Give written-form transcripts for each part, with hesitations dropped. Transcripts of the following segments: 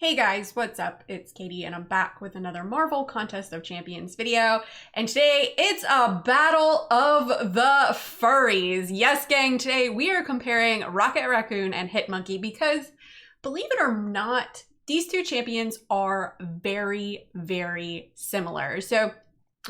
Hey guys, what's up? It's Katie and I'm back with another Marvel Contest of Champions video. And today it's a battle of the furries. Yes, gang, today we are comparing Rocket Raccoon and Hitmonkey because, believe it or not, these two champions are very, very similar. So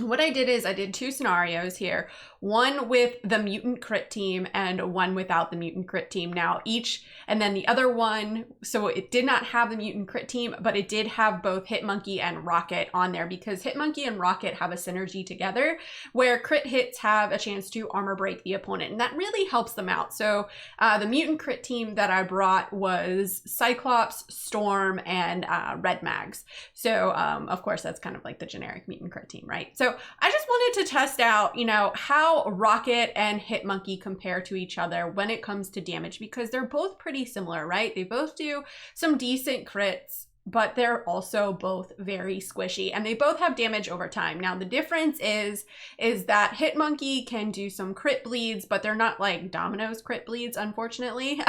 what I did is I did two scenarios here, one with the mutant crit team and one without the mutant crit team. Now each, and then the other one, so it did not have the mutant crit team, but it did have both Hitmonkey and Rocket on there because Hitmonkey and Rocket have a synergy together where crit hits have a chance to armor break the opponent, and that really helps them out. So the mutant crit team that I brought was Cyclops, Storm, and Red Mags. So of course that's kind of like the generic mutant crit team, right? So I just wanted to test out, how Rocket and Hitmonkey compare to each other when it comes to damage, because they're both pretty similar, right? They both do some decent crits, but they're also both very squishy and they both have damage over time. Now the difference is that Hitmonkey can do some crit bleeds, but they're not like Domino's crit bleeds, unfortunately.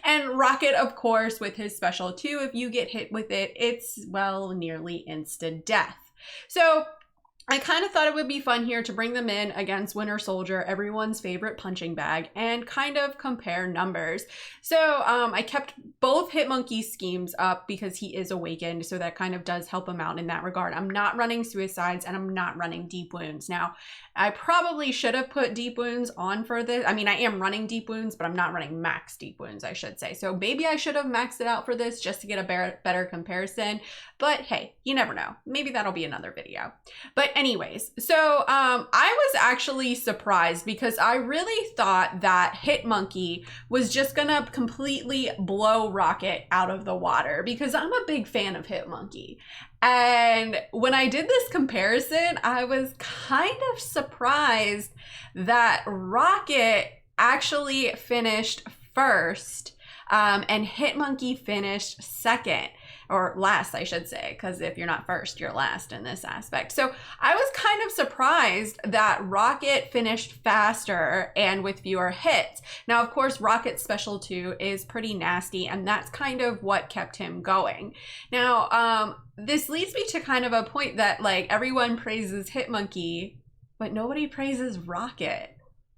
And Rocket, of course, with his special 2, if you get hit with it, it's, well, nearly instant death. So I kind of thought it would be fun here to bring them in against Winter Soldier, everyone's favorite punching bag, and kind of compare numbers. So I kept both Hitmonkey schemes up because he is awakened, so that kind of does help him out in that regard. I'm not running suicides and I'm not running deep wounds. Now, I probably should have put deep wounds on for this. I mean, I am running deep wounds, but I'm not running max deep wounds, I should say. So maybe I should have maxed it out for this just to get a better comparison. But hey, you never know. Maybe that'll be another video. But anyways, so I was actually surprised because I really thought that Hitmonkey was just gonna completely blow Rocket out of the water because I'm a big fan of Hitmonkey. And when I did this comparison, I was kind of surprised that Rocket actually finished first and Hitmonkey finished second. Or last, I should say, because if you're not first, you're last in this aspect. So I was kind of surprised that Rocket finished faster and with fewer hits. Now, of course, Rocket's special 2 is pretty nasty, and that's kind of what kept him going. Now, this leads me to kind of a point that, like, everyone praises Hitmonkey, but nobody praises Rocket.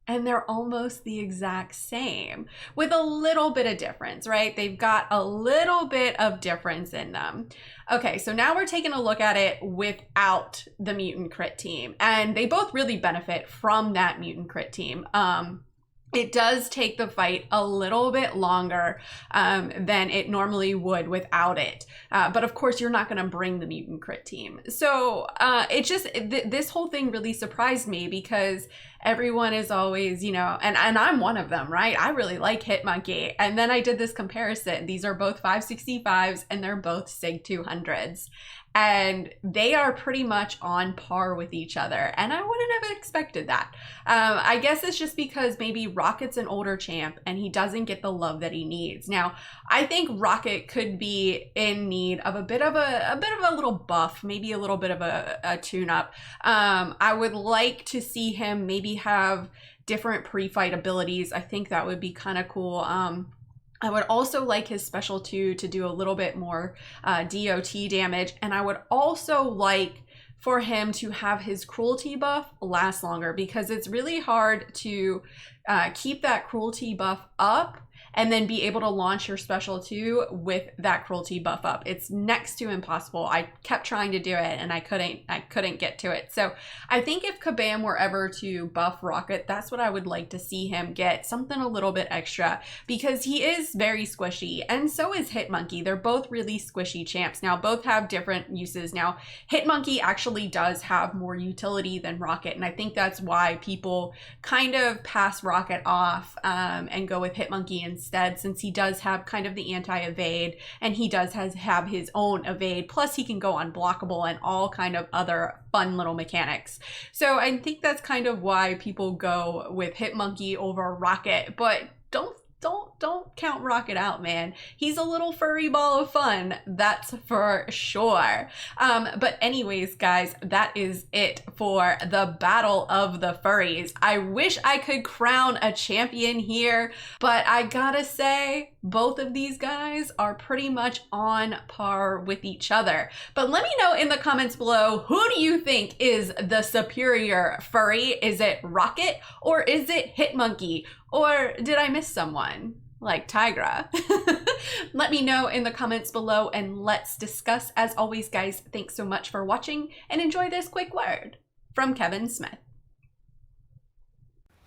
And they're almost the exact same with a little bit of difference, right? They've got a little bit of difference in them. Okay, so now we're taking a look at it without the mutant crit team, and they both really benefit from that mutant crit team. It does take the fight a little bit longer than it normally would without it. But of course, you're not going to bring the mutant crit team. So this whole thing really surprised me because everyone is always, and I'm one of them, right? I really like Hitmonkey. And then I did this comparison. These are both 565s and they're both SIG 200s. And they are pretty much on par with each other. And I wouldn't have expected that. I guess it's just because maybe Rocket's an older champ and he doesn't get the love that he needs. Now, I think Rocket could be in need of a bit of a little buff, maybe a little bit of a tune-up. I would like to see him maybe have different pre-fight abilities. I think that would be kind of cool. I would also like his special 2 to do a little bit more DOT damage. And I would also like for him to have his cruelty buff last longer because it's really hard to keep that cruelty buff up and then be able to launch your special 2 with that cruelty buff up. It's next to impossible. I kept trying to do it and I couldn't get to it. So I think if Kabam were ever to buff Rocket, that's what I would like to see him get, something a little bit extra, because he is very squishy and so is Hitmonkey. They're both really squishy champs. Now both have different uses. Now Hitmonkey actually does have more utility than Rocket, and I think that's why people kind of pass Rocket off and go with Hitmonkey instead, since he does have kind of the anti-evade and he does have his own evade, plus he can go unblockable and all kind of other fun little mechanics. So I think that's kind of why people go with Hitmonkey over Rocket, but don't don't count Rocket out, man. He's a little furry ball of fun, that's for sure. But anyways, guys, that is it for the battle of the furries. I wish I could crown a champion here, but I gotta say, both of these guys are pretty much on par with each other. But let me know in the comments below, who do you think is the superior furry? Is it Rocket or is it Hitmonkey? Or did I miss someone? Like Tigra? Let me know in the comments below and let's discuss. As always, guys, thanks so much for watching and enjoy this quick word from Kevin Smith.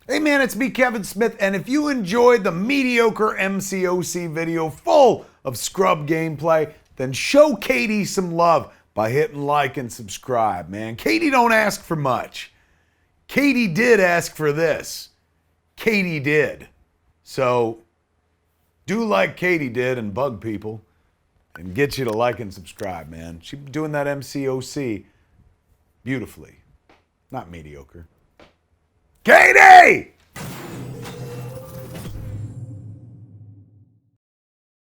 Hey man, it's me, Kevin Smith, and if you enjoyed the mediocre Mcoc video full of scrub gameplay, then show Katy some love by hitting like and subscribe, man. Katy don't ask for much. Katy did ask for this. Katy did. So do like Katy did and bug people and get you to like and subscribe, man. She's doing that Mcoc beautifully. Not mediocre. Katy!